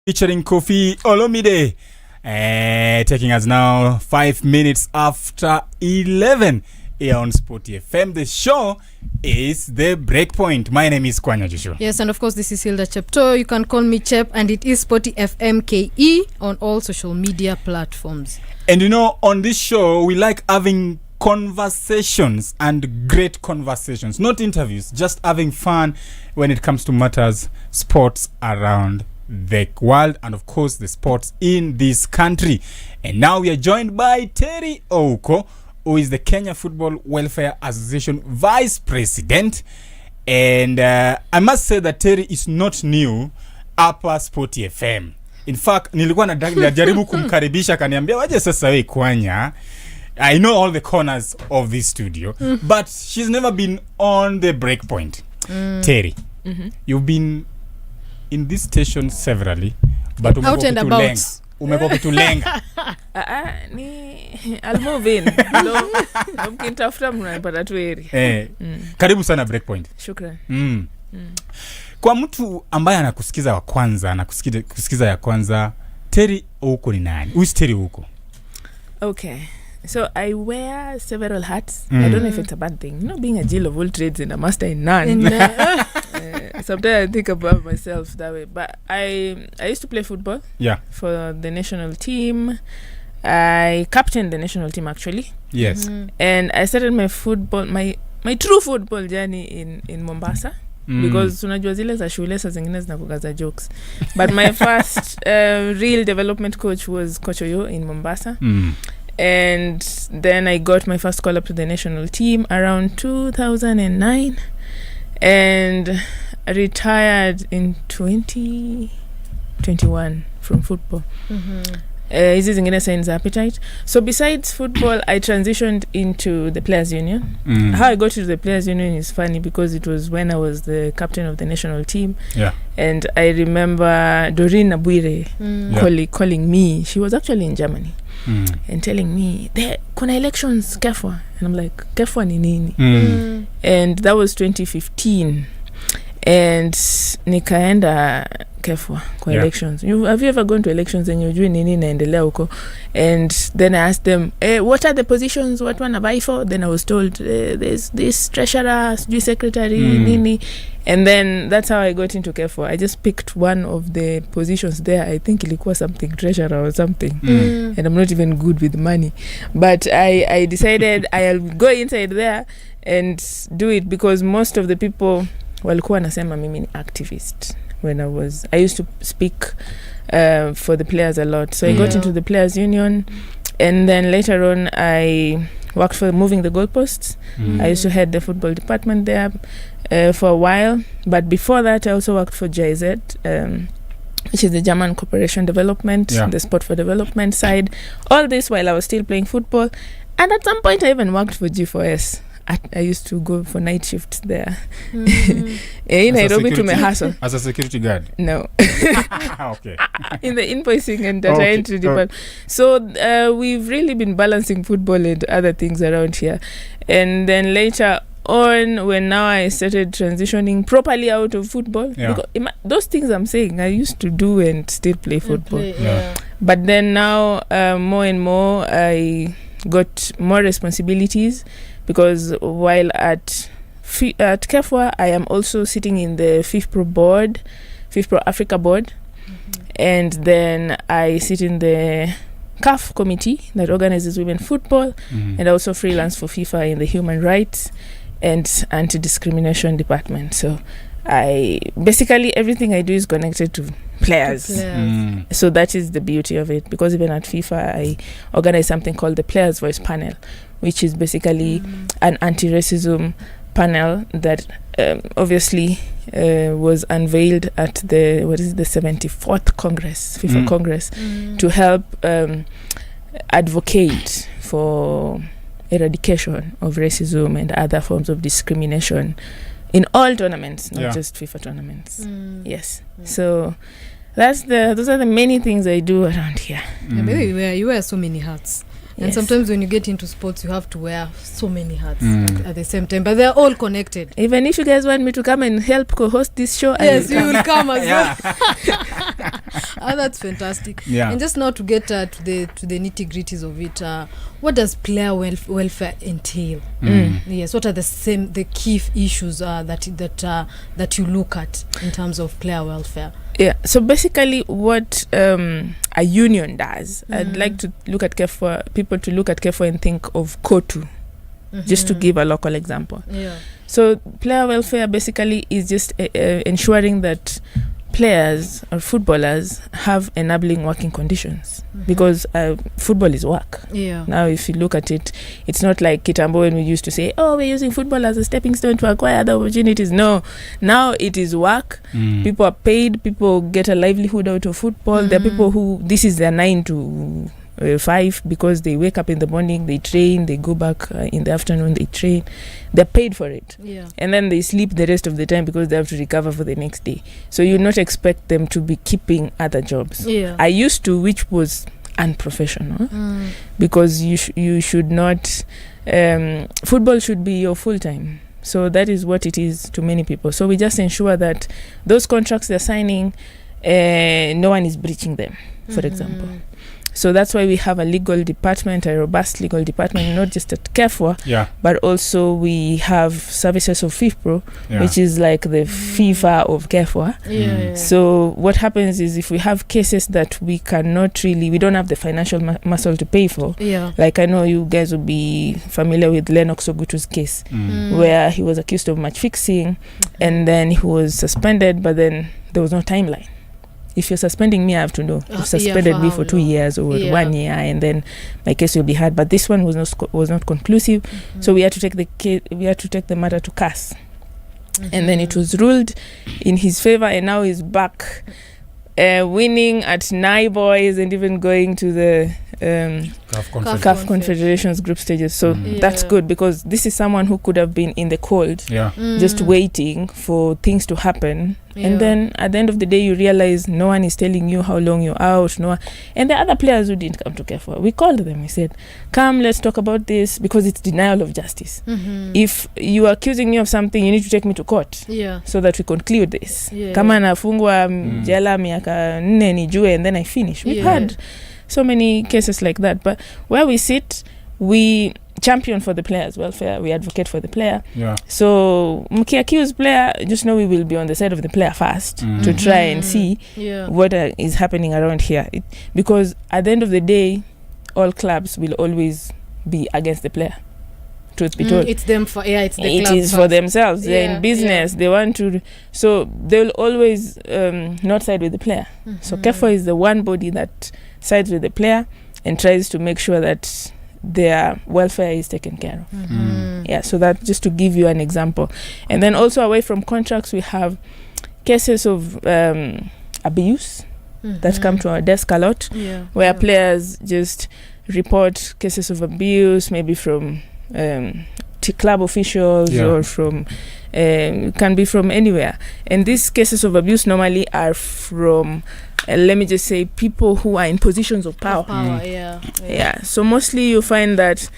featuring Kofi Olomide, taking us now 5 minutes after 11 here on SportyFM. The show is The Breakpoint. My name is Kwanya Joshua. Yes, and of course this is Hilda Chepto. You can call me Chep, and it is SportyFM KE on all social media platforms. And you know, on this show we like having conversations, and great conversations, not interviews, just having fun when it comes to matters sports around the world and of course the sports in this country. And now we are joined by Terry Ouko, who is the Kenya Football Welfare Association Vice President. And I must say that Terry is not new hapa SportyFM. In fact, nilikuwa najaribu kumkaribisha, kaniambia waje sasa wewe Kwanya. I know all the corners of this studio, but she's never been on The Breakpoint. Terry, you've been in this station severally, but out and about. Umepokutulenga. I'll move in. Mkinitafuta mnanipata tu eri. Karibu sana Breakpoint. Shukran. Kwa mtu ambaye anakusikiza wa kwanza, anakusikiza ya kwanza, Terry Ouko ni nani? Who is Terry Ouko? Okay. So I wear several hats. I don't know if it's a bad thing. You know, being a Jill of all trades and a master in none. Sometimes I think about myself that way. But I used to play football. Yeah. For the national team. I captained the national team actually. Yes. And I started my true football journey in Mombasa. Because unajua zile za shule saa zingine zinakugaza jokes. But my first real development coach was Coach Oyo in Mombasa. And then I got my first call up to the national team around 2009 and retired in 2021 from football. Hizi zingine signs appetite. So besides football, I transitioned into the Players Union. How I got to the Players Union is funny because it was when I was the captain of the national team. Yeah. And I remember Doreen Abuire calling me. She was actually in Germany. And telling me, kuna elections KEFWA. And I'm like, KEFWA ni nini? And that was 2015. And nikaenda KEFWA kwa elections. Have you ever gone to elections and you nini naendelea huko? And then I asked them, what are the positions? What one I for? Then I was told, there's this treasurer, secretary, nini. And then that's how I got into KEFWA. I just picked one of the positions there. I think ilikuwa something treasurer or something. And I'm not even good with money. But I decided I'll go inside there and do it because most of the people walikuwa nasema mimi ni activist. When I used to speak for the players a lot. So I got into the Players Union. And then later on I worked for Moving the Goalposts. I used to head the football department there for a while. But before that, I also worked for GIZ, which is the German Cooperation Development, the Sport for Development side. All this while I was still playing football. And at some point, I even worked for G4S. I used to go for night shifts there. In Nairobi to my hustle. As a security guard? No. Okay. In the invoicing and data entry department. So we've really been balancing football and other things around here. And then later on, when now I started transitioning properly out of football, because those things I'm saying I used to do and still play football. But then now more and more I got more responsibilities. Because while at KEFWA, I am also sitting in the FIFPro Africa board. And then I sit in the CAF committee that organizes women football. And I also freelance for FIFA in the human rights and anti-discrimination department. So basically everything I do is connected to players. So that is the beauty of it. Because even at FIFA, I organize something called the Players Voice Panel, which is basically an anti-racism panel that obviously was unveiled at the 74th Congress, FIFA Congress, to help advocate for eradication of racism and other forms of discrimination in all tournaments, not just FIFA tournaments. Yes. So those are the many things I do around here. You wear so many hats. And sometimes when you get into sports, you have to wear so many hats at the same time. But they're all connected. Even if you guys want me to come and help co-host this show, yes, you will come as well. That's fantastic. Yeah. And just now to get to the nitty-gritties of it, what does player welfare entail? Yes, what are the key issues that you look at in terms of player welfare? Yeah, so basically what a union does, I'd like to look at KEFWA, people to look at KEFWA and think of KOTU, just to give a local example. Yeah. So player welfare basically is just ensuring that players or footballers have enabling working conditions, because football is work. Yeah. Now if you look at it, it's not like Kitambo when we used to say, oh, we're using football as a stepping stone to acquire other opportunities. No, now it is work. People are paid, people get a livelihood out of football. There are people who this is their 9 to 5, because they wake up in the morning, they train, they go back in the afternoon, they train. They're paid for it. Yeah. And then they sleep the rest of the time because they have to recover for the next day. So you not expect them to be keeping other jobs. Yeah. I used to, which was unprofessional, because you should not, football should be your full time. So that is what it is to many people. So we just ensure that those contracts they're signing, no one is breaching them, for example. So that's why we have a legal department, a robust legal department, not just at KEFWA, but also we have services of FIFPro, which is like the FIFA of KEFWA. So what happens is, if we have cases that we don't have the financial muscle to pay for, like I know you guys will be familiar with Lennox Ogutu's case, where he was accused of match fixing, and then he was suspended, but then there was no timeline. If you're suspending me, I have to know. You suspended me for 2 years or 1 year, and then my case will be heard. But this one was not conclusive, so we had to take the matter to CAS, and then it was ruled in his favor, and now he's back, winning at Nai Boys and even going to the CAF Confederations group stages. So that's good, because this is someone who could have been in the cold, just waiting for things to happen. And then at the end of the day, you realize no one is telling you how long you're out. And the other players who didn't come to KEFWA, we called them. We said, come, let's talk about this, because it's denial of justice. If you are accusing me of something, you need to take me to court, so that we conclude this. Kama nafungwa jela miaka 4 nijue, and then I finish. We've had so many cases like that. But where we sit, we champion for the player's welfare, we advocate for the player. So mki accused player, just know we will be on the side of the player first, to try and see what is happening around here, because at the end of the day, all clubs will always be against the player. Truth be told, it's them for it's the it club is first. For themselves. They're in business, they want to, so they'll always not side with the player. So KEFWA is the one body that sides with the player and tries to make sure that their welfare is taken care of. So that, just to give you an example. And then also, away from contracts, we have cases of abuse that come to our desk a lot, where players just report cases of abuse, maybe from club officials or from can be from anywhere. And these cases of abuse normally are from let me just say people who are in positions of power. So mostly you find that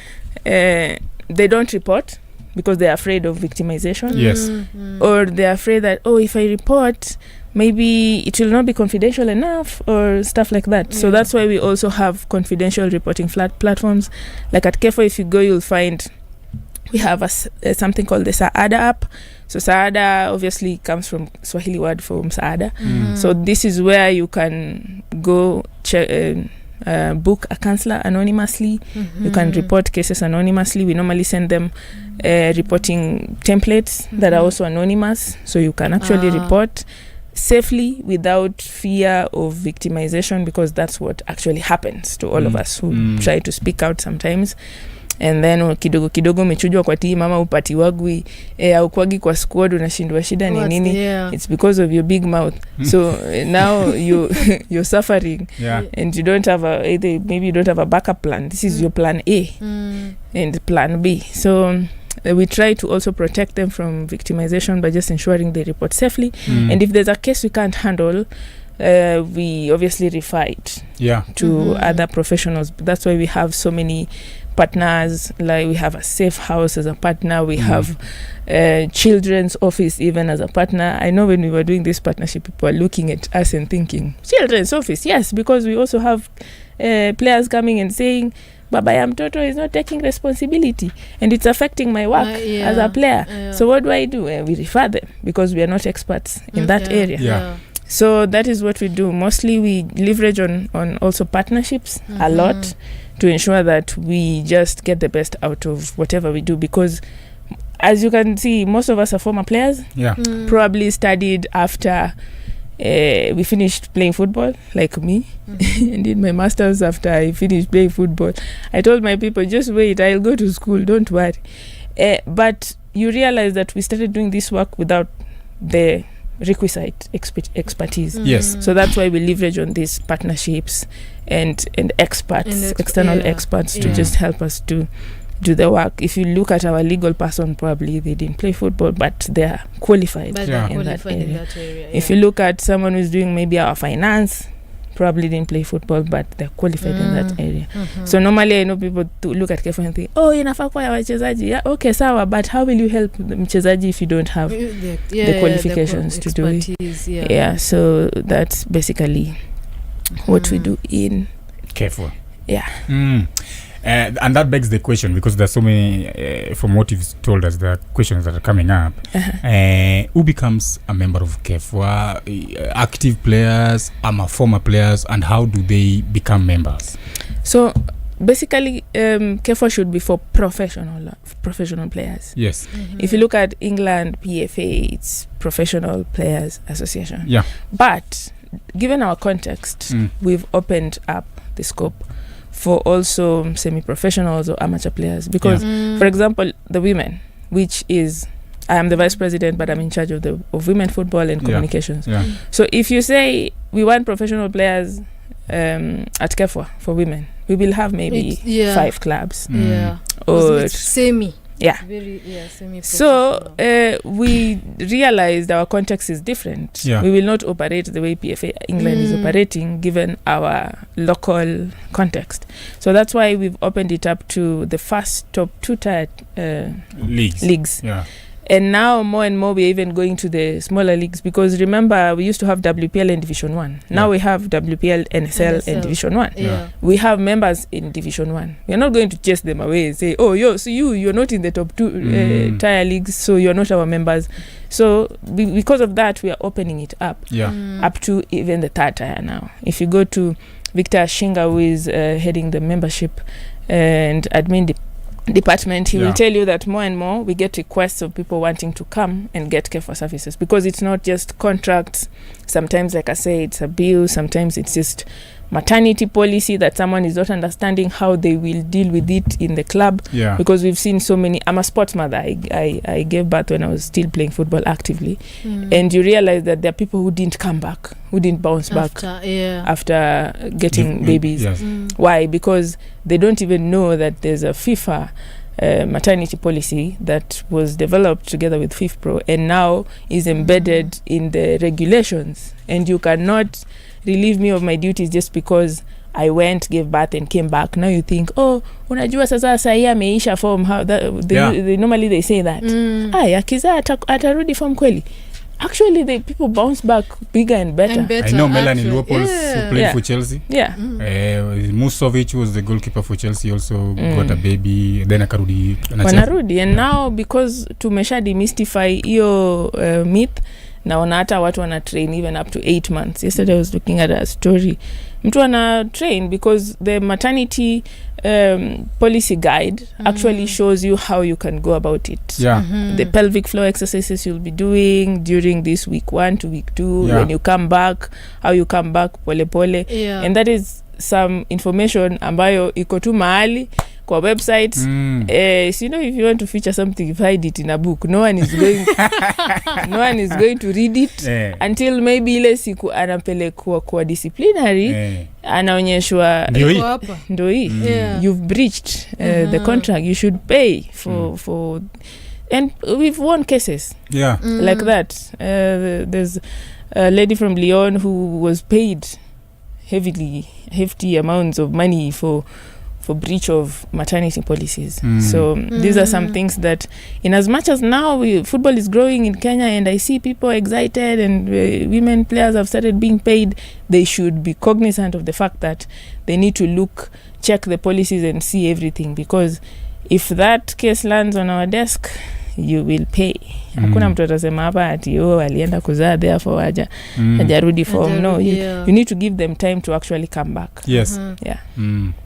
they don't report because they're afraid of victimization, or they're afraid that, if I report, maybe it will not be confidential enough, or stuff like that. So that's why we also have confidential reporting platforms. Like at KEFWA, if you go, you'll find we have something called the Saada app. So Saada obviously comes from Swahili word for Msaada. So this is where you can go book a counselor anonymously. You can report cases anonymously. We normally send them reporting templates that are also anonymous, so you can actually report safely without fear of victimization, because that's what actually happens to all of us who try to speak out sometimes. And then kidogo umechujwa kwa timu ama upatiwagwi aukwagi kwa squad, unashindwa shida ni nini. It's because of your big mouth. So now you're suffering, and you don't have maybe you don't have a backup plan. This is your plan A and plan B. So we try to also protect them from victimization by just ensuring they report safely. And if there's a case we can't handle, we obviously refer it to other professionals. That's why we have so many partners, like we have a safe house as a partner, we have children's office even as a partner. I know when we were doing this partnership, people are looking at us and thinking, children's office, yes, because we also have players coming and saying, Baba Yamtoto is not taking responsibility and it's affecting my work as a player. So what do? We refer them because we are not experts in that area. So that is what we do. Mostly we leverage on also partnerships a lot to ensure that we just get the best out of whatever we do, because as you can see, most of us are former players. Probably studied after we finished playing football, like me. And did my masters after I finished playing football. I told my people, just wait, I'll go to school, don't worry. But you realize that we started doing this work without the requisite expertise. So that's why we leverage on these partnerships and experts, external experts to just help us to do the work. If you look at our legal person, probably they didn't play football, but they are qualified, in that area. If you look at someone who's doing maybe our finance, probably didn't play football, but they're qualified in that area. So normally I know people to look at KEFWA and think, oh, inafaa kwa ya wachezaji. Yeah, okay, sawa, but how will you help the mchezaji if you don't have the qualifications to do it? So that's basically what we do in KEFWA. And that begs the question, because there's so many, from what you've told us, there are questions that are coming up. Who becomes a member of KEFWA? Active players, former players, and how do they become members? So basically, KEFWA should be for professional players. Yes. If you look at England, PFA, it's Professional Players Association. But given our context, we've opened up the scope for also semi-professionals or amateur players, because for example, the women, which is, I am the vice president, but I'm in charge of women football and communications. So if you say we want professional players at KEFWA for women, we will have maybe 5 clubs. Or semi. So we realized our context is different. We will not operate the way PFA England is operating, given our local context. So that's why we've opened it up to the first top 2 tier leagues. And now more and more we're even going to the smaller leagues, because remember we used to have WPL and Division 1. Now we have WPL, NSL and Division 1. We have members in Division 1. We're not going to chase them away and say, oh, so you're not in the top 2 tier leagues, so you're not our members. So because of that, we are opening it up up to even the 3rd tier now. If you go to Victor Shinga, who is heading the membership and admin department, he will tell you that more and more we get requests of people wanting to come and get KEFWA services, because it's not just contracts. Sometimes, like I say, it's a bill. Sometimes it's just maternity policy that someone is not understanding how they will deal with it in the club. Because we've seen so many. I'm a sports mother. I gave birth when I was still playing football actively, and you realize that there are people who didn't come back, who didn't bounce back after getting babies. Why? Because they don't even know that there's a FIFA maternity policy that was developed together with FIFPro and now is embedded in the regulations, and you cannot relieve me of my duties just because I went, gave birth and came back. Now you think, oh, unajua sasa sahi ameisha form. How that they normally they say that akiza atarudi form kweli. Actually, the people bounce back bigger and better. I know Melanie Leopold who played for Chelsea. Musovic was the goalkeeper for Chelsea, also got a baby, then akarudi. And now because tumesha demystify hiyo myth, naona hata watu wana train even up to 8 months. Yesterday I was looking at a story. Mtu ana train because the maternity policy guide actually shows you how you can go about it. The pelvic floor exercises you'll be doing during this week 1 to week 2, when you come back, how you come back pole pole. And that is some information ambayo iko tu mahali kwa website. So if you want to feature something, you hide it in a book. No one is going to read it until maybe ile siku anapelekwa kwa disciplinary, anaonyeshwa ndio hii you've breached the contract, you should pay for and we've won cases like that. There's a lady from Lyon who was paid hefty amounts of money for for breach of maternity policies. So these are some things that, in as much as now football is growing in Kenya and I see people excited and women players have started being paid, they should be cognizant of the fact that they need to check the policies and see everything, because if that case lands on our desk, you will pay. Hakuna mtu atasema hapa ati alienda kuzaa therefore hajarudi form. No, you need to give them time to actually come back. Yes.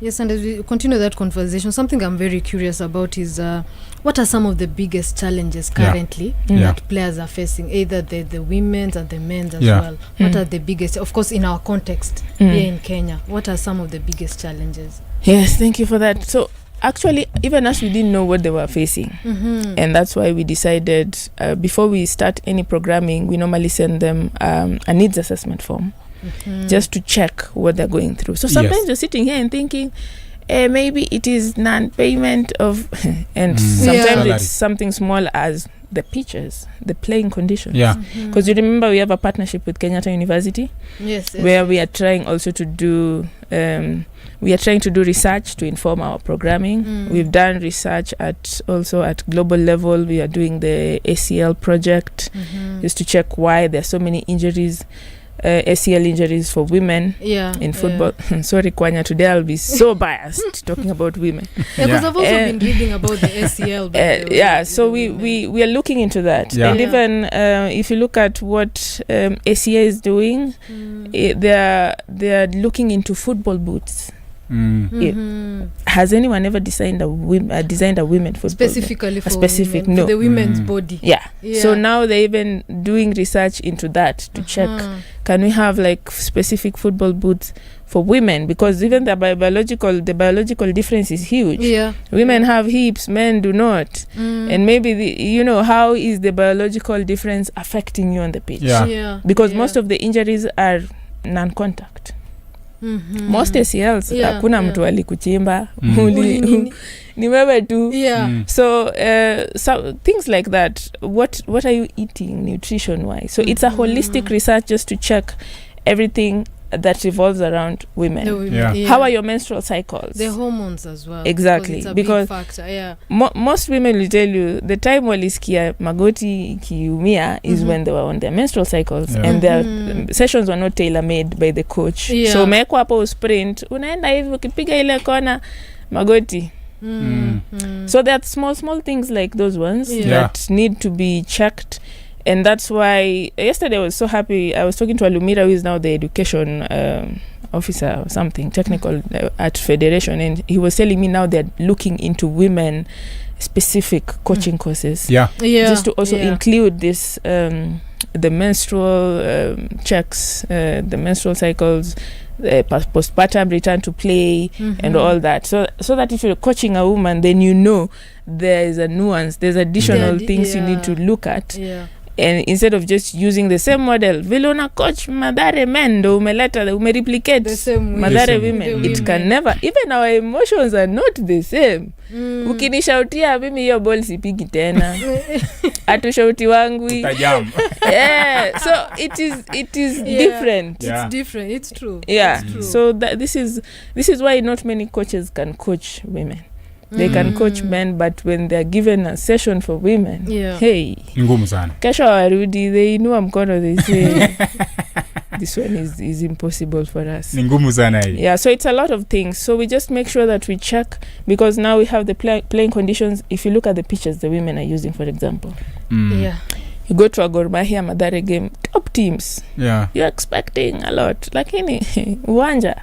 Yes, and as we continue that conversation, something I'm very curious about is what are some of the biggest challenges currently that players are facing, either the women's and the men's as well? What are the biggest, of course, in our context here in Kenya, what are some of the biggest challenges? Yes, thank you for that. So actually, even us, we didn't know what they were facing. And that's why we decided, before we start any programming, we normally send them a needs assessment form, just to check what they're going through. So sometimes you're sitting here and thinking, maybe it is non-payment of, and sometimes it's something small as the pitches, the playing conditions. Because you remember we have a partnership with Kenyatta University, where we are trying also to do, research to inform our programming. We've done research also at global level. We are doing the ACL project, just to check why there are so many injuries. ACL injuries for women in football. Sorry, Kwanya, today I'll be so biased talking about women. Because I've also been reading about the ACL. So we are looking into that. And even if you look at what ACA is doing, they're looking into football boots. Has anyone ever designed a women football specifically for specific women, no for the women's body? So now they're even doing research into that to check, can we have like specific football boots for women, because even the biological difference is huge. Women have hips, men do not. And maybe how is the biological difference affecting you on the pitch? Because most of the injuries are non-contact. Most ACLs hakuna mtu alikuchimba, ni wewe tu. So things like that, what are you eating nutrition wise? So it's a holistic research just to check everything that revolves around women. How are your menstrual cycles? The hormones as well. Exactly, it's a because big factor. Most women will tell you the time walisikia magoti ikiumia is when they were on their menstrual cycles, and their sessions were not tailor-made by the coach. So umewekwa hapo sprint, unaenda hivi ukipiga ile kona magoti. So there are small things like those ones that need to be checked. And that's why yesterday I was so happy. I was talking to Alumira, who is now the education officer or something technical at Federation, and he was telling me now they're looking into women specific coaching courses. Just to also include this the menstrual checks, the menstrual cycles, postpartum return to play, and all that. So that if you're coaching a woman, then there is a nuance, there's additional things you need to look at. And instead of just using the same model, vile una coach Madare men ndo umereplicate Madare women, it can never. Even our emotions are not the same. Ukinishautia mimi hiyo ball sipigi tena, atushauti wangu so it is different. It's different. It's true. It's true. So this is why not many coaches can coach women. They can coach men, but when they're given a session for women, hey, ngumu sana. Kesho warudi, they inua mkono, they say this one is impossible for us. Ngumu sana hii. So it's a lot of things. So we just make sure that we check, because now we have the playing conditions. If you look at the pitches the women are using, for example, you go to a Gor Mahia Mathare game, top teams, you're expecting a lot, lakini uwanja,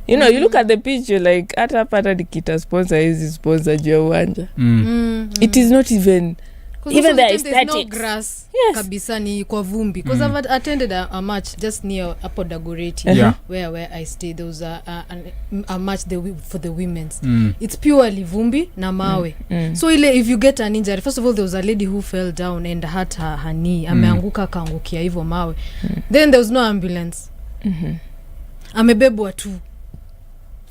you look at the pitch, you're like, ata nikita sponsor is sponsor jua uwanja. It is not even there is no grass. Kabisa ni kwa vumbi. Because I've attended a match just near Apo Dagoreti, where I stayed. There was a match for the women's. It's purely vumbi na mawe. So if you get an injury, first of all, there was a lady who fell down and hurt her knee. Ameanguka kaangukia hivyo mawe. Then there was no ambulance. Amebebwa tu.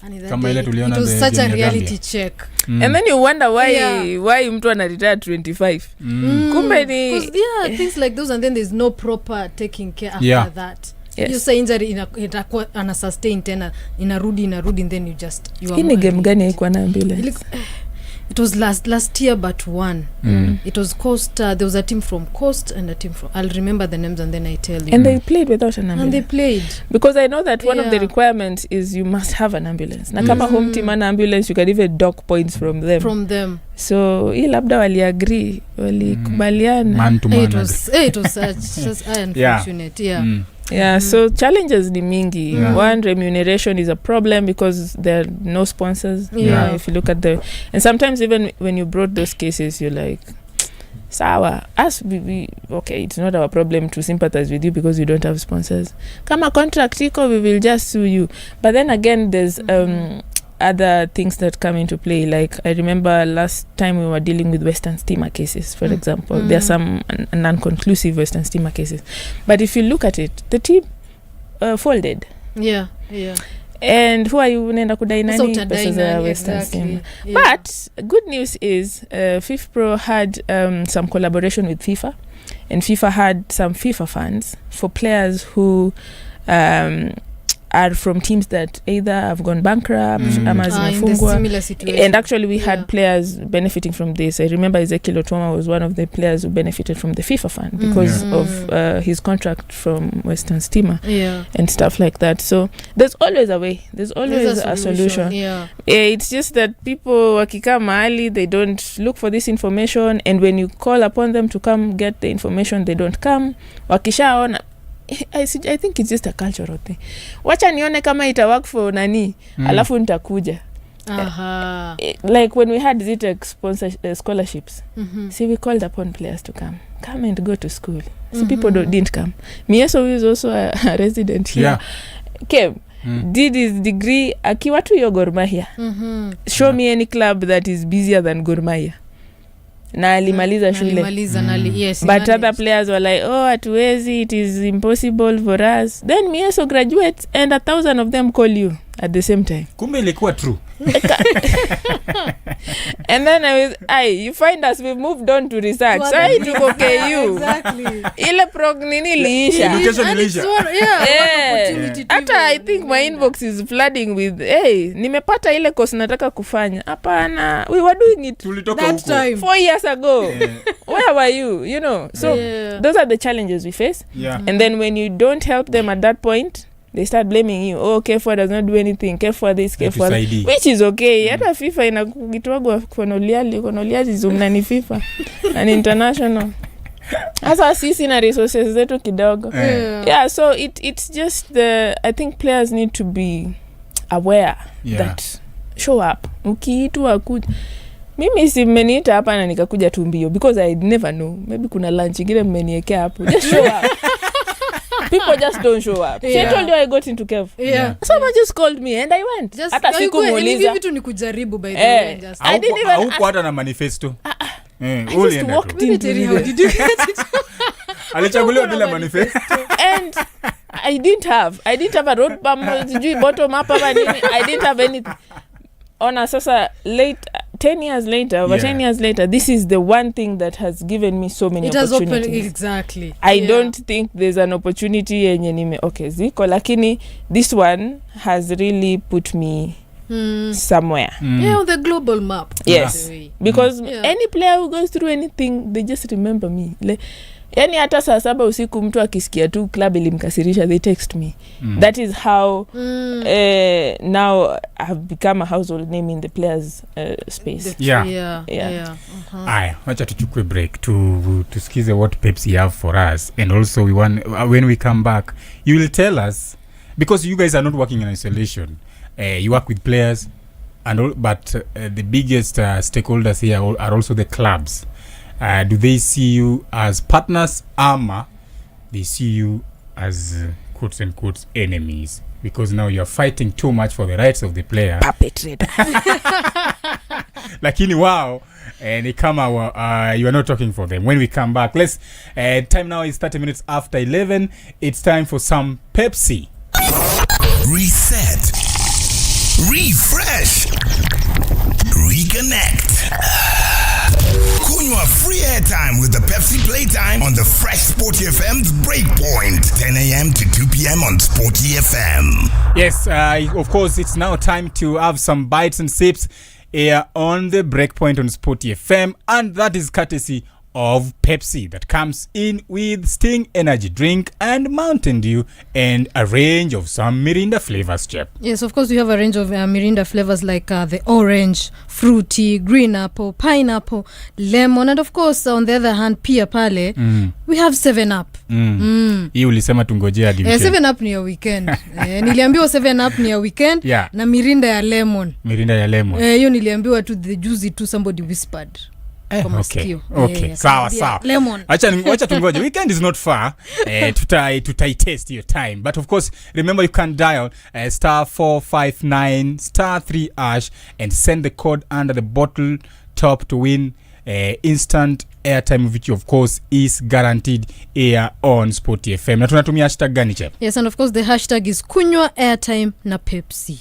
It was such a reality check. And then you wonder why mtu ana retire 25. Kumbe ni things like those, and then there's no proper taking care after that. Yes. You say injury itakuwa ana sustain tena inarudi then you are ini game gani haikuwa na ambulance? It was last year but one. It was Coast. There was a team from Coast and a team from. I'll remember the names and then I tell you. And they played without an ambulance. And they played because I know that one of the requirements is you must have an ambulance. Na kama home team an ambulance, you can even dock points from them. So hii labda wali agree, wali kubaliana. Man to man. It was such unfortunate. Yeah, so challenges ni mingi. One, remuneration is a problem because there are no sponsors. If you look at and sometimes even when you brought those cases, you're like, sawa, us we okay, it's not our problem to sympathize with you because you don't have sponsors. Kama contract iko, we will just sue you. But then again, there's other things that come into play. Like I remember last time we were dealing with Western Steamer cases, for example. There are some non-conclusive Western Steamer cases. But if you look at it, the team folded. Yeah. And who are you unaenda kudai nani pesa za Western Steamer? But good news is FIFPro had some collaboration with FIFA, and FIFA had some FIFA funds for players who are from teams that either have gone bankrupt ama zimefungwa, and actually we had players benefiting from this. I remember Ezekiel Otoma was one of the players who benefited from the FIFA fund because of his contract from Western Steamer and stuff like that. So there's always a way, there's always a solution. It's just that people wakika mahali, they don't look for this information, and when you call upon them to come get the information, they don't come. Wakishaona, I think it's just a cultural thing. Wacha nione kama ita work for nani, alafu nitakuja. Like when we had ZTEC scholarships, see, we called upon players to come and go to school. So people didn't come. Mieso is also a resident here. Came, did his degree akiwa tu yo Gor Mahia. Show me any club that is busier than Gor Mahia. Na alimaliza shule. But other players were like, oh, hatuwezi, it is impossible for us. Then me also graduates and 1,000 of them call you at the same time. Kumbe ilikuwa true. And then you find us, we've moved on to research. So I took KU. Exactly. Ile nini liisha. Education liisha. Hata I think my inbox is flooding with, hey, nimepata ile course nataka kufanya. Hapana, we were doing it that time 4 years ago. Where were you? You know. So those are the challenges we face. And then when you don't help them at that point, they start blaming you. Oh, KEFWA does not do anything. KEFWA this, KEFWA that. Which is okay. Hata FIFA inakugitwagwa konoliazi zumnani FIFA and international. Asa sisi na resources zetu kidogo. So it's just I think players need to be aware that show up. Ukiitwa kuja. Mimi si mmeniita hapa na nikakuja tu mbio because I never know. Maybe kuna lunch ingine mmeniwekea hapo. Just show up. People just don't show up. I told you I got into KEFWA. Someone just called me and I went. Hata sikumuuliza. Vitu ni kujaribu by the way. I didn't even Ouko hata na manifesto. I just walked into how did you get it? Alichaguliwa bila manifesto. And I didn't have a road bump, bottom up ama nini. I didn't have anything. Ona sasa late 10 years later, this is the one thing that has given me so many opportunities. It has opened, exactly. I don't think there's an opportunity yenye ziko, lakini this one has really put me somewhere. On the global map. Yes. Because any player who goes through anything, they just remember me. Yani hata saa 7 usiku mtu akisikia tu club ilimkasirisha, they text me. That is how now I have become a household name in the players space. Aya, wacha tuchukue break to skize what Pepsi have for us, and also we want when we come back you will tell us, because you guys are not working in isolation. You work with players and all, but the biggest stakeholders here are also the clubs. Do they see you as partners, ama they see you as quotes and quotes enemies, because now you're fighting too much for the rights of the player? Perpetrator. Lakini wow, ni kama you are not talking for them. When we come back, let's time now is 30 minutes after 11. It's time for some Pepsi. Reset, refresh, reconnect. Kunywa free airtime with the Pepsi Playtime on the fresh Sporty FM's Breakpoint, 10 a.m. to 2 p.m. on Sporty FM. Yes, of course, it's now time to have some bites and sips here on the Breakpoint on Sporty FM, and that is courtesy of Pepsi, that comes in with Sting Energy Drink and Mountain Dew and a range of some Mirinda flavors, Chep. Yes, of course, we have a range of Mirinda flavors like the orange, fruity, green apple, pineapple, lemon, and of course, on the other hand, pia pale, we have 7-Up. Hii ulisema tungojea hadi weekend. 7-Up ni ya weekend. Niliambiwa 7-Up ni ya weekend, na Mirinda ya lemon. Mirinda ya lemon. Hiyo niliambiwa to the juicy to somebody whispered. Okay. Sawa. Acha tungoje. Weekend is not far. Tutai test your time. But of course, remember you can dial *459 *3# and send the code under the bottle top to win instant airtime, which of course is guaranteed here on Sporty FM. Na tunatumia hashtag gani, Chep? Yes, and of course the hashtag is kunywa airtime na Pepsi.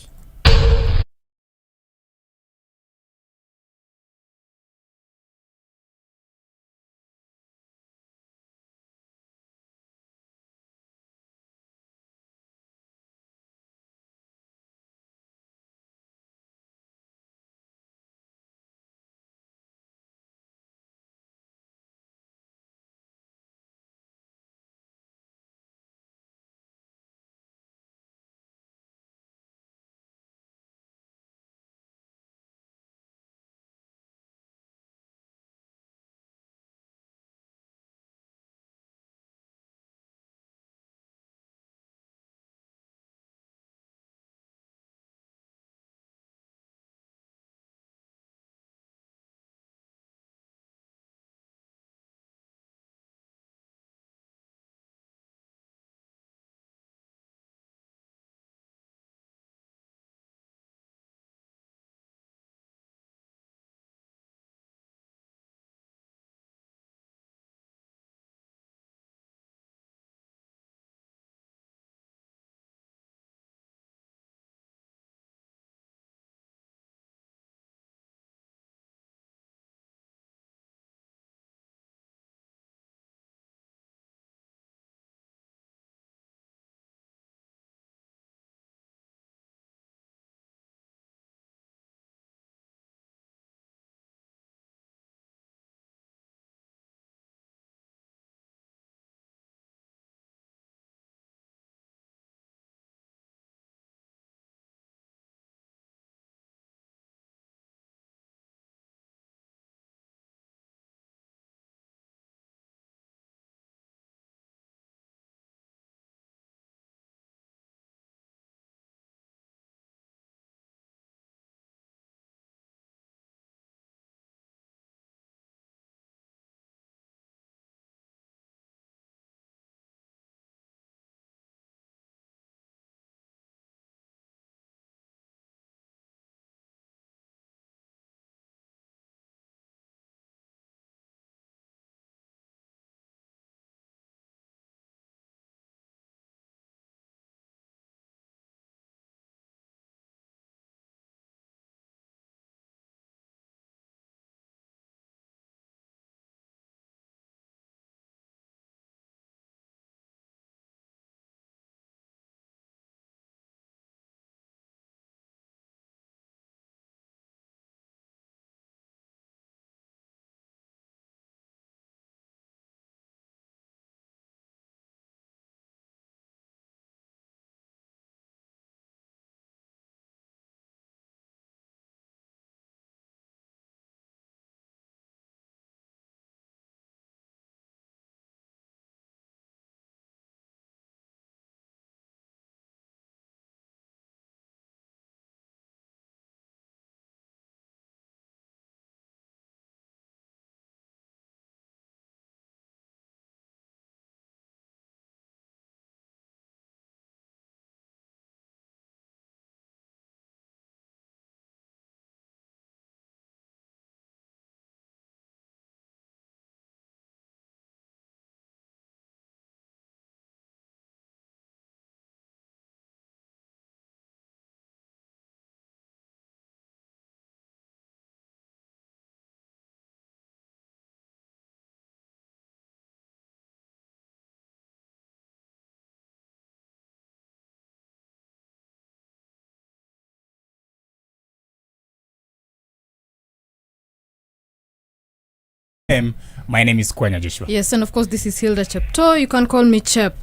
My name is Kwenya Joshua. Yes, and of course this is Hilda Chepto. You can call me Chep.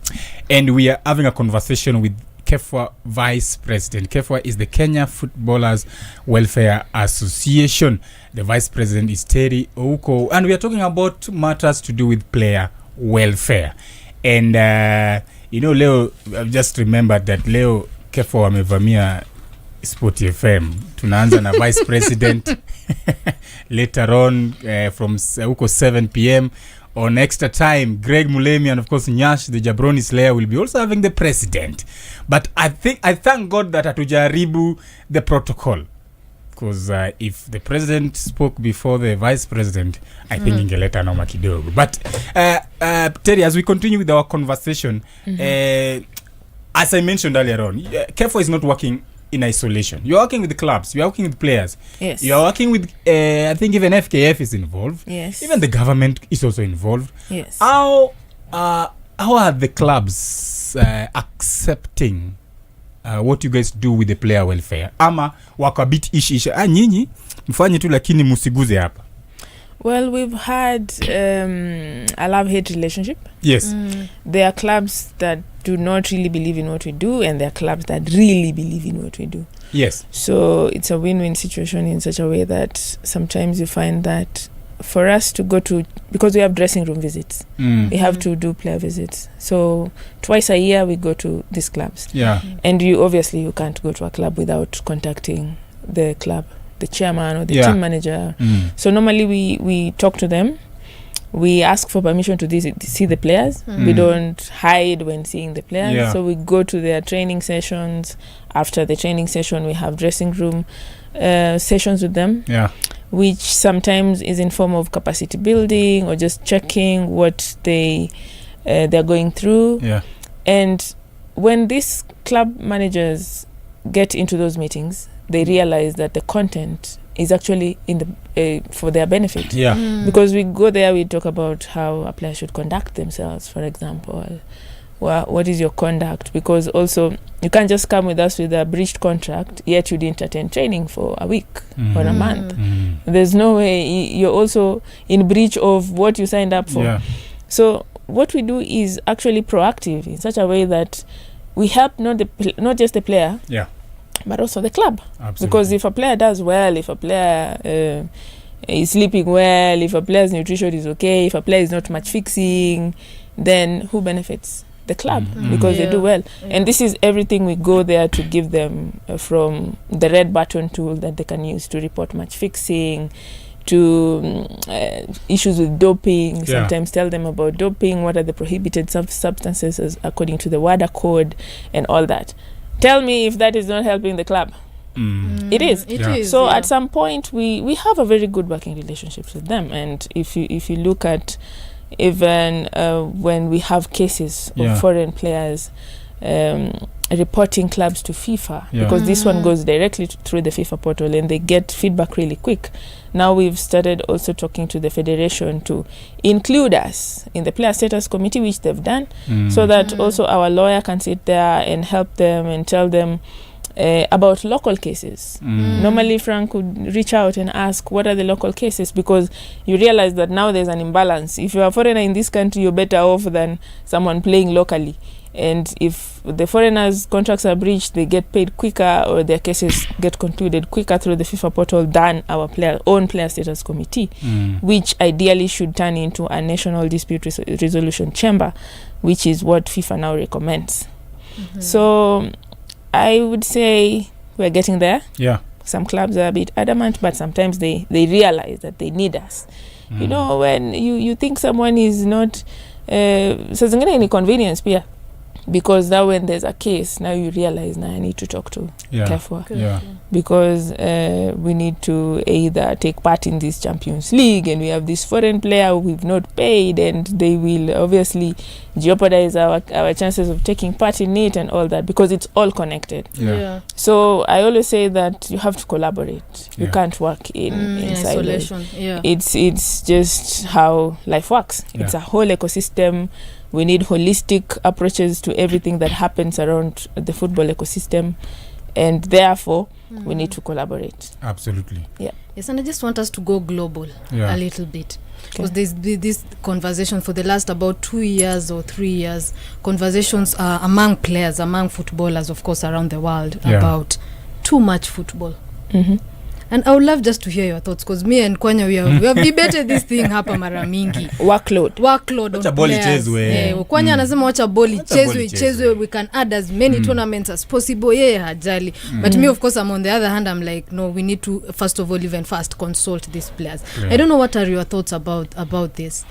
And we are having a conversation with KEFWA Vice President. KEFWA is the Kenya Footballers Welfare Association. The Vice President is Terry Ouko. And we are talking about matters to do with player welfare. And, Leo, I've just remembered that Leo KEFWA wamevamia SportyFM. Tunaanza na Vice President. Later on, from Ouko 7 p.m. on Extra Time, Greg Mulemi and of course Nyash, the Jabroni Slayer, will be also having the president. But I thank God that hatujaribu the protocol. Because if the president spoke before the vice president, I think ingeleta noma kidogo. But Terry, as we continue with our conversation, as I mentioned earlier on, KEFWA is not working in isolation. You're working with the clubs, you're working with players. Yes. You're working with, I think even FKF is involved. Yes. Even the government is also involved. Yes. How are the clubs accepting what you guys do with the player welfare? Ama wakabit ishi nyinyi mfanye tu lakini musiguze hapa. Well, we've had a love-hate relationship. Yes. There are clubs that do not really believe in what we do, and there are clubs that really believe in what we do. Yes. So it's a win-win situation in such a way that sometimes you find that for us to go to, because we have dressing room visits, we have to do player visits. So twice a year we go to these clubs. Yeah. And you can't go to a club without contacting the club, the chairman or the team manager. So normally we talk to them. We ask for permission to see the players. We don't hide when seeing the players. Yeah. So we go to their training sessions. After the training session, we have dressing room sessions with them. Yeah. Which sometimes is in form of capacity building or just checking what they're going through. Yeah. And when these club managers get into those meetings, they realize that the content is actually in the for their benefit. Yeah. Because we go there, we talk about how a player should conduct themselves, for example. What is your conduct? Because also you can't just come with us with a breached contract, yet you didn't attend training for a week or a month. There's no way. You're also in breach of what you signed up for. Yeah. So what we do is actually proactive in such a way that we help not just the player, but also the club. Absolutely. Because if a player does well, if a player is sleeping well, if a player's nutrition is okay, if a player is not match fixing, then who benefits? The club, because they do well. And this is everything we go there to give them, from the red button tool that they can use to report match fixing, to issues with doping. Sometimes tell them about doping, what are the prohibited substances according to the WADA code, and all that. Tell me if that is not helping the club. It is. It is. So at some point we have a very good working relationship with them. And if you look at even when we have cases of foreign players reporting clubs to FIFA, because this one goes directly through the FIFA portal and they get feedback really quick. Now we've started also talking to the federation to include us in the player status committee, which they've done, so that also our lawyer can sit there and help them and tell them about local cases. Normally Frank would reach out and ask, what are the local cases? Because you realize that now there's an imbalance. If you're a foreigner in this country, you're better off than someone playing locally. And if the foreigners' contracts are breached, they get paid quicker, or their cases get concluded quicker through the FIFA portal than our own player status committee, which ideally should turn into a national dispute resolution chamber, which is what FIFA now recommends. So I would say we're getting there. Yeah. Some clubs are a bit adamant, but sometimes they realize that they need us. You know, when you think someone is not, so zingine inconvenience pia. Because now when there's a case, now you realize, now I need to talk to KEFWA. Because we need to either take part in this Champions League, and we have this foreign player we've not paid, and they will obviously jeopardize our chances of taking part in it and all that, because it's all connected. So I always say that you have to collaborate. You can't work in isolation. It's just how life works. It's a whole ecosystem. We need holistic approaches to everything that happens around the football ecosystem. and therefore we need to collaborate. Absolutely. Yes, and I just want us to go global a little bit. Because there's this conversation for the last about 2 years or 3 years, conversations among players, among footballers, of course, around the world about too much football. And I would love just to hear your thoughts, because me and Kwanya, we have debated this thing hapa mara mingi. Workload on players. Kwanya anasema wacha boli chezwe, we can add as many tournaments as possible. Hajali. But me, of course, I'm on the other hand, I'm like, no, we need to first of all even first consult these players. I don't know, what are your thoughts about this?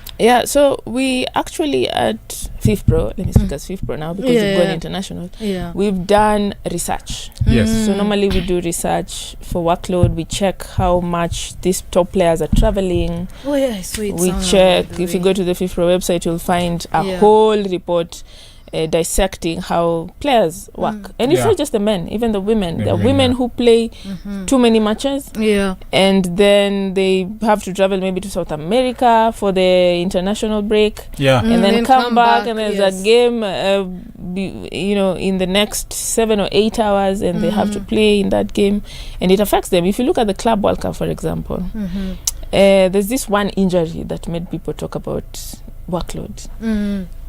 So we actually at FIFPro, let me speak as FIFPro now, because we've gone international. We've done research. Yes. So normally we do research for workload. We check how much these top players are traveling. I saw it. We check, if you go to the FIFPro website, you'll find a whole report dissecting how players work. And it's not just the men, even the women. There are women who play too many matches. And then they have to travel maybe to South America for the international break. And then come back, and there's a game, in the next 7 or 8 hours, and they have to play in that game. And it affects them. If you look at the Club World Cup, for example, there's this one injury that made people talk about workload,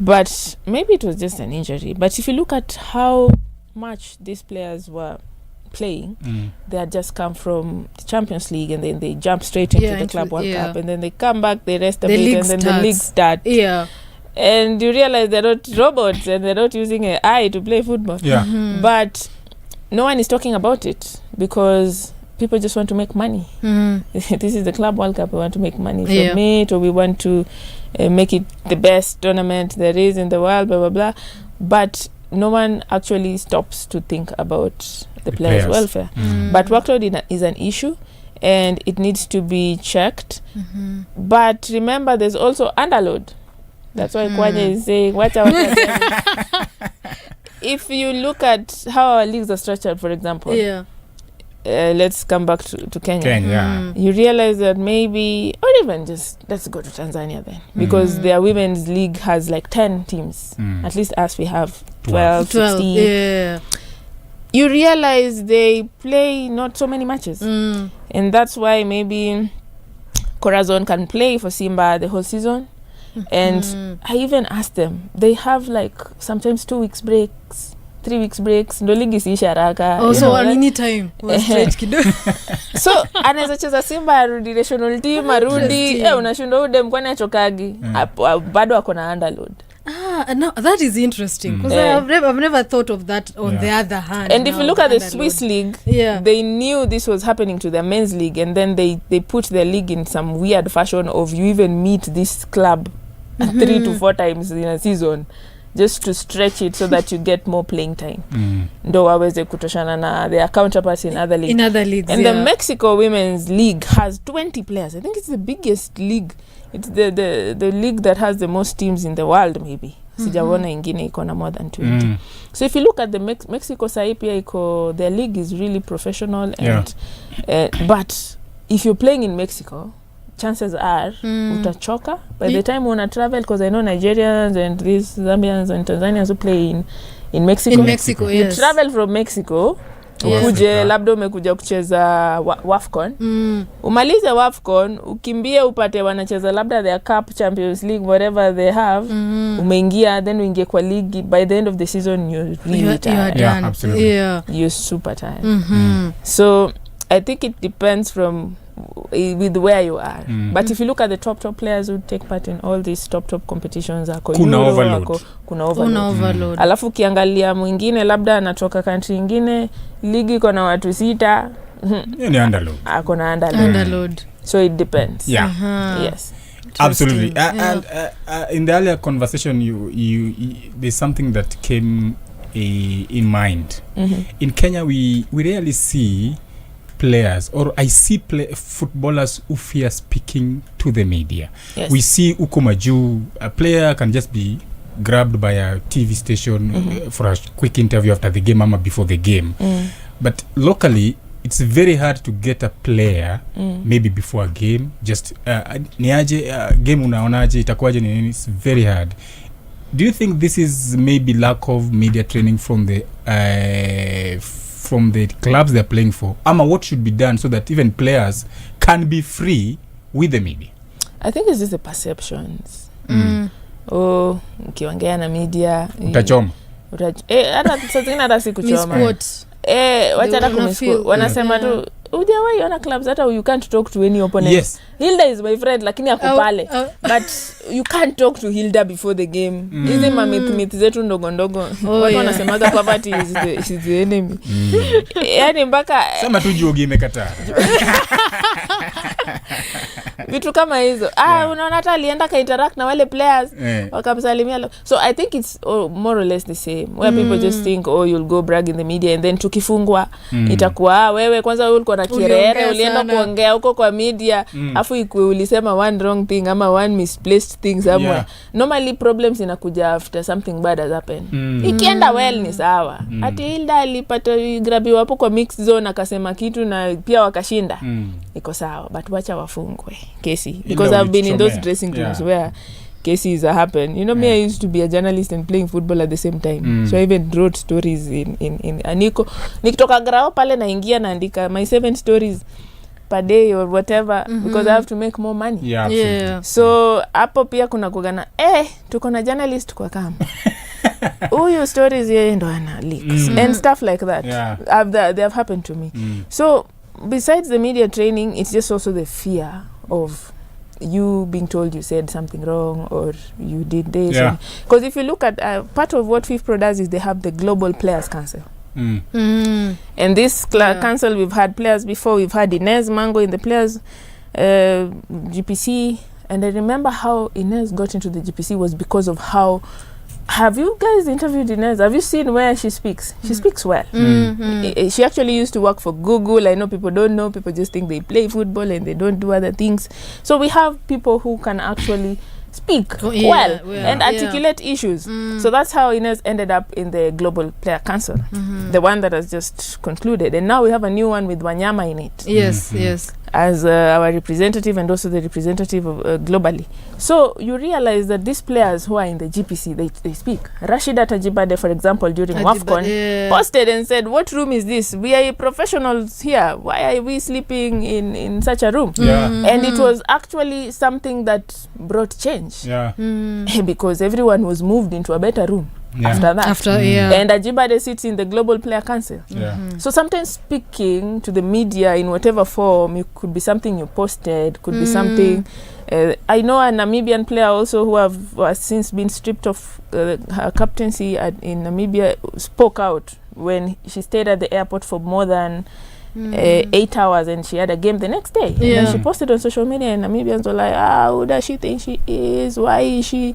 but maybe it was just an injury. But if you look at how much these players were playing, they had just come from the Champions League, and then they jump straight into the Club World Cup, and then they come back, they rest a bit, and then the league start. And you realize they're not robots, and they're not using AI to play football. But no one is talking about it, because people just want to make money. This is the Club World Cup. We want to make money from it, or we want to make it the best tournament there is in the world, blah, blah, blah. But no one actually stops to think about the players' welfare. But workload is an issue, and it needs to be checked. But remember, there's also underload. That's why Kwanya is saying, watch out. If you look at how our leagues are structured, for example, let's come back to Kenya. You realize that maybe, or even just, let's go to Tanzania then, because their women's league has like 10 teams. At least us, we have 12 16. You realize they play not so many matches. And that's why maybe Corazon can play for Simba the whole season. And I even asked them, they have like sometimes 2 weeks breaks, 3 weeks breaks, ndo ligi isiisha haraka. So any time so anaweza cheza Simba arudi national team arudi unashindwa udem kwani achokagi bado ako na underload. Now that is interesting, because I've never thought of that on the other hand. And if you look at the Swiss league, they knew this was happening to their men's league, and then they put their league in some weird fashion of you even meet this club 3 to 4 times in a season, just to stretch it so that you get more playing time. Ndo waweze kutoshana na their counterparts in other leagues. And the Mexico Women's League has 20 players. I think it's the biggest league. It's the league that has the most teams in the world, maybe. Sijaona ingine iko na more than 20. So if you look at the Mexico Saipia iko, their league is really professional. And but if you're playing in Mexico, chances are utachoka by the time una travel, because I know Nigerians and these Zambians and Tanzanians who play in Mexico. In Mexico, you travel from Mexico, ukuje labda umekuja kucheza WAFCON. Umalize WAFCON, ukimbie upate wanacheza labda their Cup, Champions League, whatever they have. Umeingia, then uingie kwa league. By the end of the season, you're really tired. Absolutely. You're super tired. So I think it depends from with where you are. But if you look at the top players who take part in all these top competitions, kuna overload. Alafu kiangalia mwingine labda anatoka country ingine, ligi iko na watu 6, ni underload. Akona underload. So it depends. Yes. Absolutely. And in the earlier conversation, you there's something that came in mind. In Kenya, we rarely see players, or I see footballers who fear speaking to the media. We see Ouko Maju, a player can just be grabbed by a TV station for a quick interview after the game or before the game. But locally, it's very hard to get a player maybe before a game, just niaje game unaonaje itakuwaje nini. It's very hard. Do you think this is maybe lack of media training from the from the clubs they're playing for? Ama, what should be done so that even players can be free with the media? I think it's just the perceptions. Ukiongea na media Utachoma. Hata saa zingine hata si kuchoma. Wacha hata kumisquote. Wanasema tu hujawahi ona clubs hata you can't talk to any opponent. Yes. Hilda is my friend lakini akupale. But you can't talk to Hilda before the game. Hizi mamiti zetu ndogo ndogo. Watu wanasemaga poverty is the enemy. Yaani mpaka sema tu jogi imekataa. Vitu kama hizo. Unaona hata alienda ka interact na wale players wakamsalimia. So I think it's more or less the same. Where people just think you'll go brag in the media and then tukifungwa itakuwa wewe kwanza wewe ulikuwa na kirere ulienda kuongea huko kwa media afu ulisema one wrong thing ama one misplaced thing somewhere. Normally problems inakuja after something bad has happened. Ikienda well ni sawa. Ati Hilda alipata grabiwa hapo kwa mix zone akasema kitu na pia wakashinda. Iko sawa, but wacha wafungwe kesi because I've been in those dressing rooms where cases happen. You know, me, I used to be a journalist and playing football at the same time. So I even wrote stories in Aniko. Nikitoka grao pale naingia naandika my 7 stories per day or whatever because I have to make more money. Yeah. So hapo pia kuna kugana tuko na journalist kwa kama. Your stories yeye ndo ana leaks and stuff like that. They have happened to me. So besides the media training, it's just also the fear of you being told you said something wrong or you did this. Because if you look at part of what FIFPro does is they have the Global Players Council. And this council, we've had players before. We've had Inez Mango in the players GPC. And I remember how Inez got into the GPC was because of how... Have you guys interviewed Inez? Have you seen where she speaks? She speaks well. She actually used to work for Google. I know people don't know. People just think they play football and they don't do other things. So we have people who can actually speak well and articulate issues. So that's how Inez ended up in the Global Player Council, the one that has just concluded. And now we have a new one with Wanyama in it. Yes. As our representative and also the representative of, globally. So you realize that these players who are in the GPC, they speak. Rashida Tajibade, for example, during WAFCON, posted and said, what room is this? We are professionals here. Why are we sleeping in such a room? And it was actually something that brought change. Because everyone was moved into a better room. After that. And Ajibade sits in the Global Player Council. So sometimes speaking to the media in whatever form, it could be something you posted, could be something. I know a Namibian player also who has since been stripped of her captaincy in Namibia spoke out when she stayed at the airport for more than 8 hours and she had a game the next day. And she posted on social media and Namibians were like, who does she think she is? Why is she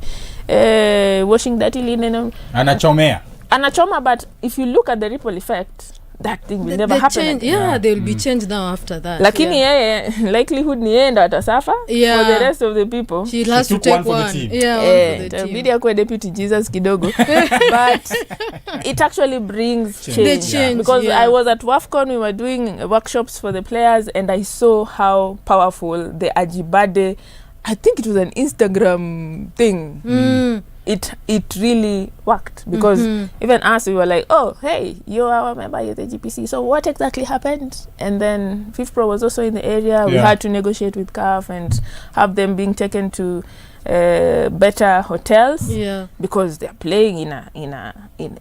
washing dirty linen? Anachoma, but if you look at the ripple effect, that thing will never happen. They will be changed now after that. Lakini likelihood ni yeye ndo atasafa for the rest of the people. She has to take one for the team. Media kwa deputy Jesus kidogo. But it actually brings change. Because I was at WAFCON, we were doing workshops for the players and I saw how powerful the Ajibade, I think it was an Instagram thing. It really worked because even us, we were like, hey, you are a member of the GPC, so what exactly happened? And then FIFPro was also in the area. We had to negotiate with CAF and have them being taken to better hotels because they're playing in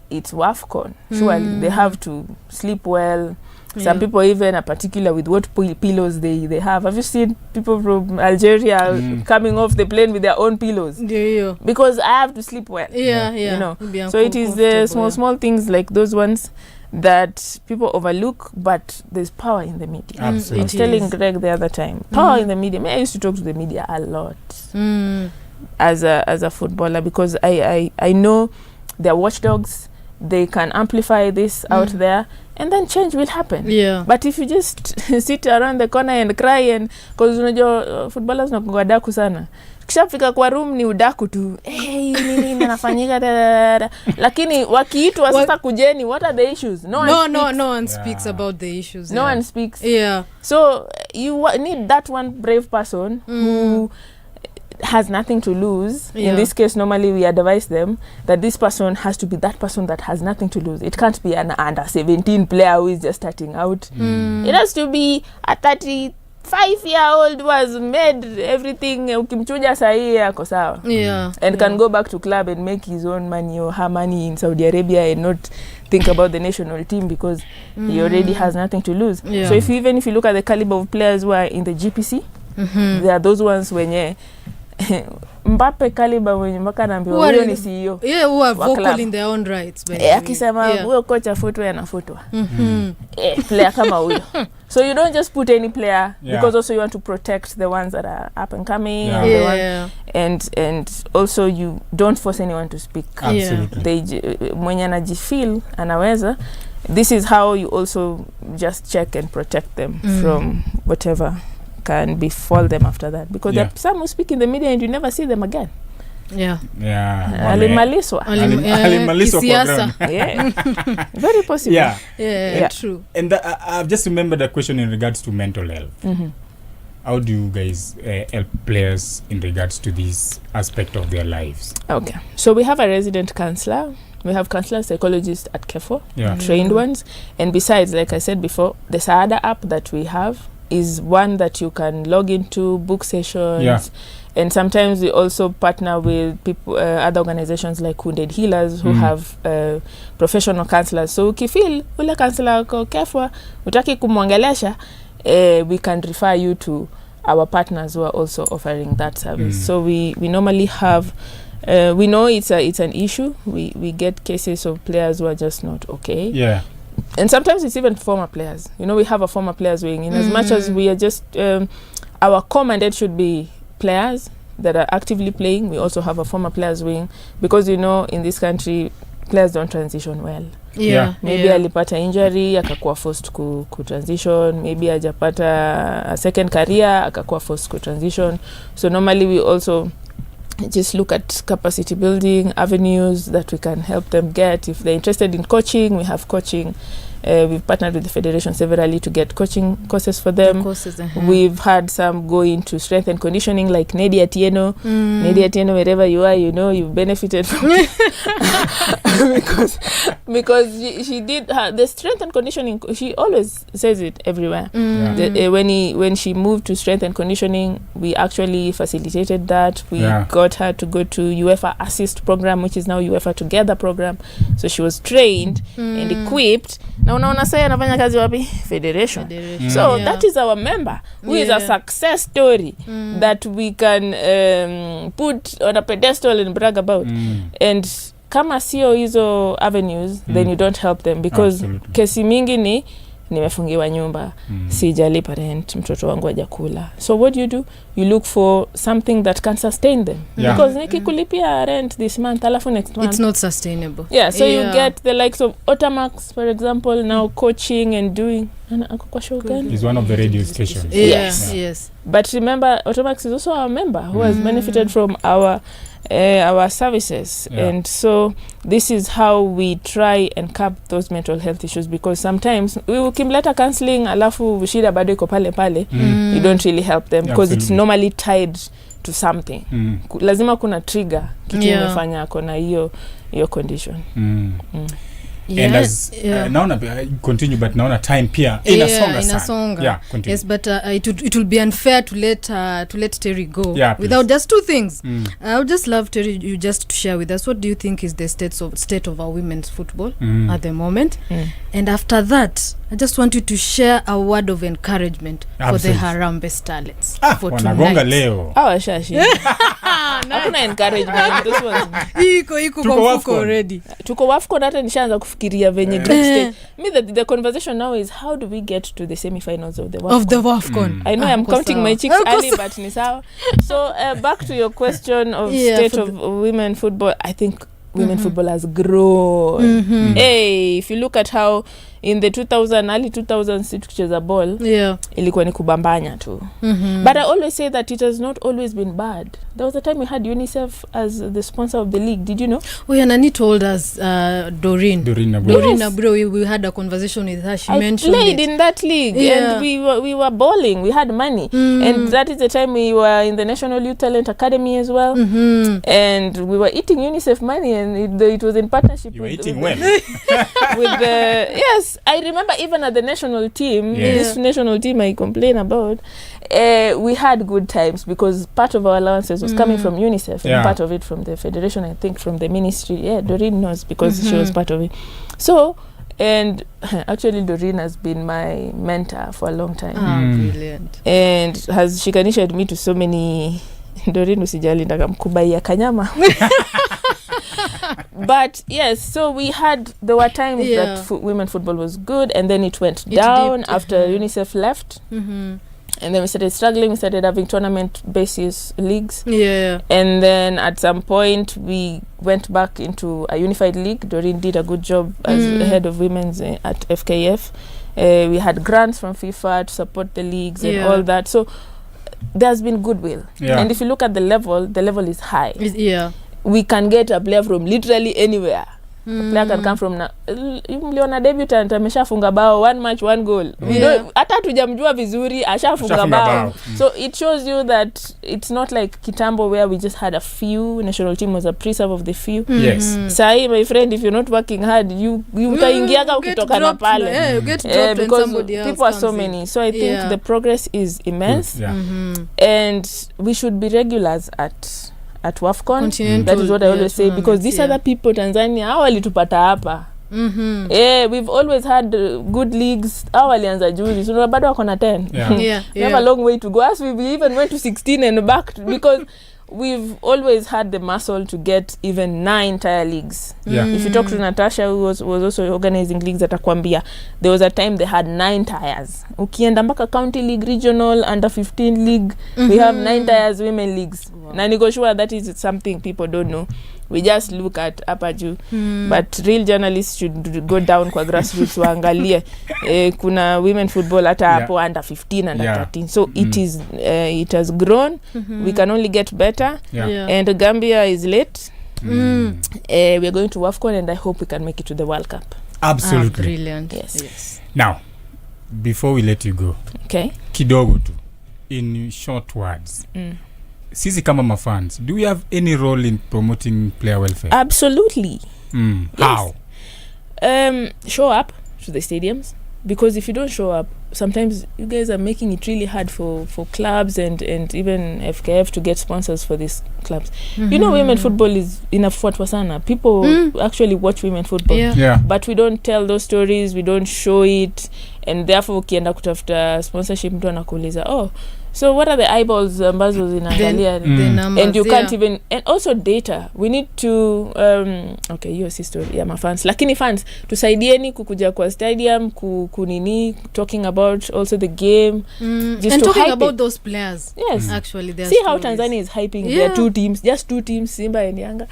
it's WAFCON. Surely they have to sleep well. Some people even are particular with what pillows they have. Have you seen people from Algeria coming off the plane with their own pillows? Because I have to sleep well. You know. So it is the small things like those ones that people overlook, but there's power in the media. Absolutely. I was telling Greg the other time, power in the media. I used to talk to the media a lot as a footballer because I know they're watchdogs. They can amplify this out there and then change will happen. But if you just sit around the corner and cry and because unajua footballers nakuwa daku sana. Kishafika kwa room ni udaku tu. Nini inafanyika lakini wakiitwa sasa kujeni, what are the issues? No one speaks about the issues. No one speaks. So you need that one brave person who has nothing to lose. In this case, normally we advise them that this person has to be that person that has nothing to lose. It can't be an under 17 player who is just starting out. It has to be a 35-year-old who has made everything ukimchuja sahi yako sawa. And can go back to club and make his own money or her money in Saudi Arabia and not think about the national team because he already has nothing to lose. So even if you look at the caliber of players who are in the GPC, there are those ones wenye Mbappe caliber wenye mpaka naambiwa huyo ni CEO. Who are vocal in their own rights. Akisema huyo kocha foto anafutwa. Player kama huyo. So you don't just put any player because also you want to protect the ones that are up and coming and also you don't force anyone to speak. They mwenye anajifeel anaweza. This is how you also just check and protect them from whatever can befall them after that because there are some who speak in the media and you never see them again. Alimaliswa kisiasa. Very possible. True. And I've just remembered a question in regards to mental health. How do you guys help players in regards to this aspect of their lives? Okay, so we have a resident counselor. We have counselor psychologists at KEFWA, trained ones. And besides, like I said before, the Saada app that we have is one that you can log into, book sessions. And sometimes we also partner with people, other organizations like Wounded Healers who have professional counselors. So ukifeel ule counselor ko KEFWA utaki kumwangelesha, we can refer you to our partners who are also offering that service. So we normally have we know it's an issue. We get cases of players who are just not okay. And sometimes it's even former players. You know, we have a former players wing. In as much as we are just our core mandate should be players that are actively playing. We also have a former players wing because you know in this country players don't transition well. Maybe alipata injury akakuwa forced ku transition, maybe ajapata a second career akakuwa forced ku transition. So normally we also just look at capacity building avenues that we can help them get. If they're interested in coaching, we have coaching. We've partnered with the federation severally to get coaching courses for them. We've had some go into strength and conditioning like Nadia Tieno. Nadia Tieno, wherever you are, you know, you've benefited from because she did the strength and conditioning. She always says it everywhere. When she moved to strength and conditioning, we actually facilitated that. We got her to go to UEFA Assist program, which is now UEFA Together program. So she was trained and equipped. Na unaona sasa anafanya kazi wapi? Federation. So that is our member who is a success story that we can put on a pedestal and brag about. And kama sio hizo avenues then you don't help them because kesi mingi ni nimefungiwa nyumba, sijalipa rent, mtoto wangu hajakula. So what do? You look for something that can sustain them. Because nikikulipia rent this month, alafu next month. It's not sustainable. So you get the likes of Otamax, for example, now coaching and doing. Is one of the radio stations. Yes. But remember, Otamax is also our member who has benefited from our services. And so this is how we try and curb those mental health issues because sometimes ukimleta counseling alafu shida bado iko pale pale, you don't really help them because it's normally tied to something. Lazima kuna trigger kitu imefanya kona hiyo condition. And as naona continue but naona time pia inasonga. Yes, but it will be unfair to let Terry go without just two things. I would just love Terry you just to share with us what do you think is the state of our women's football at the moment, and after that I just want you to share a word of encouragement for the Harambee Starlets for wanagonga leo. Shashi. Hakuna encouragement this one. Iko kwa mfuko already. Tuko wafko hata nishaanza kufikiria venye group stage. The conversation now is how do we get to the semi-finals of the WAFCON? I know I'm counting my chicks early but ni sawa. So back to your question of state of women football, I think women football has grown. Hey, if you look at how in the 2000 early 2000s tukicheza ball ilikuwa ni kubambanya tu. But I always say that it has not always been bad. There was a time we had UNICEF as the sponsor of the league. Did you know? Nani told us Doreen Aburo, we had a conversation with her. She mentioned played in that league and we were balling. We had money. And that is the time we were in the National Youth Talent Academy as well. And we were eating UNICEF money, and it was in partnership with the yes, I remember even at the national team, this national team I complain about, we had good times because part of our allowances was coming from UNICEF and part of it from the federation, I think from the ministry. Doreen knows because she was part of it. So, and actually Doreen has been my mentor for a long time. Brilliant. And has shikanished me to so many. Doreen usijali ndakamkubaia kanyama. But yes, so there were times that women football was good, and then it went down after UNICEF left. And then we started struggling. We started having tournament basis leagues. And then at some point we went back into a unified league. Doreen did a good job as head of women's at FKF. We had grants from FIFA to support the leagues and all that. So there's been goodwill. And if you look at the level is high. We can get a player from literally anywhere. A player can come from mliona debutant ameshafunga bao, 1 match 1 goal. We don't hata tujamjua vizuri ashafunga bao. So it shows you that it's not like kitambo where we just had a few. National team was a preserve of the few. Sai, my friend, if you're not working hard, you utaingiaga ukitoka na pale. Because people are so many. So I think the progress is immense. And we should be regulars at WAFCON. That is what I always say, because these other people Tanzania hawalitupata hapa. We've always had good leagues. Hawalianza juzi, so bado wako na 10. We have a long way to go. As we even went to 16 and back, because we've always had the muscle to get even 9 tier leagues. If you talk to Natasha, who was also organizing leagues at Akwambia, there was a time they had 9 tiers. Ukienda mpaka county league, regional, under 15 league, we have 9 tiers women leagues. Na niko sure that is something people don't know. We just look at Apaju. But real journalists should go down kwa grassroots waangalie. Kuna women football hata hapo under 15, under 13. So it has grown. We can only get better. And Gambia is late. We are going to WAFCON, and I hope we can make it to the World Cup. Absolutely. Brilliant. Yes. Now, before we let you go, kidogo tu, in short words, sisi kama mafans, do we have any role in promoting player welfare? Absolutely. How? Show up to the stadiums, because if you don't show up, sometimes you guys are making it really hard for clubs and even FKF to get sponsors for these clubs. You know, women football is inafuatwa sana. People actually watch women football. But we don't tell those stories, we don't show it, and therefore ukienda kutafuta sponsorship mtu anakuuliza, so what are the eyeballs ambazo zinaangalia the numbers, and you can't even, and also data. We need to hiyo si story ya mafans, lakini fans tusaidieni kukuja kwa stadium kunini talking about also the game, just and to talking hype about it. those players. Actually see how Tanzania is hyping their 2 teams, just 2 teams, Simba and Yanga,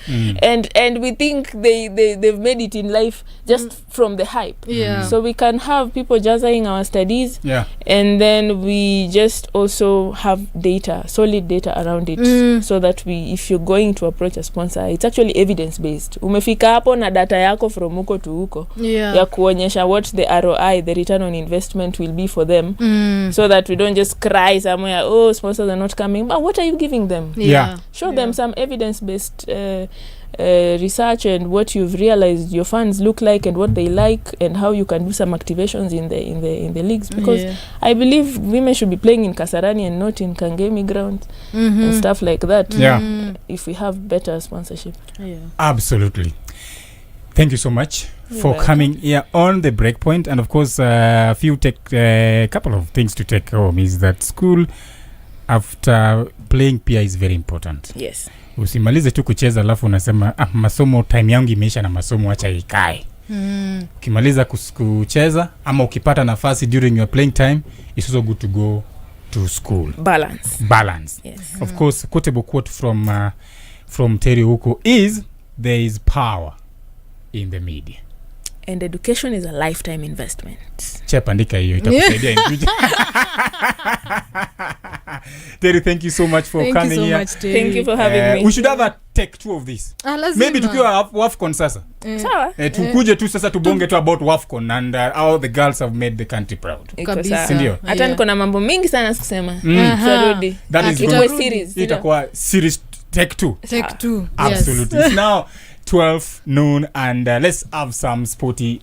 and we think they've made it in life just from the hype. So we can have people jazzing our studies, and then we just also have data, solid data around it, so that if you're going to approach a sponsor, it's actually evidence based. Umefika hapo na data yako from Ouko to Ouko, ya kuonyesha what the ROI, the return on investment will be for them, so that we don't just cry somewhere, sponsors are not coming, but what are you giving them? Show them some evidence based research and what you've realized your fans look like and what they like, and how you can do some activations in the leagues, because I believe women should be playing in Kasarani and not in Kangemi ground and stuff like that. If we have better sponsorship. Absolutely. Thank you so much for coming here on the Breakpoint. And of course, a couple of things to take home is that school after playing pia is very important. Yes. Usimalize tu kucheza alafu unasema masomo time yangu imeisha na masomo acha ikae. Ukimaliza kucheza ama ukipata nafasi during your playing time, it's also good to go to school. Balance. Yes. Of course, quotable quote from Terry Ouko is, there is power in the media. and education is a lifetime investment. Chepandika hiyo itakusaidia in future. Terry, thank you so much for Thank coming you so here. much, Terry. Thank you for having me. We should have a take 2 of this. Lazima. Maybe tukiwa WAFCON sasa. Sawa. Tukuje tu sasa tubonge tu about WAFCON and how the girls have made the country proud. Iko Kabisa. sawa. Sindio? Hata niko na mambo mingi sana sikusema. Aha. That is Itakuwa good. series. Itakuwa series take 2. Take 2. Absolutely. It's now 12 noon and let's have some sporty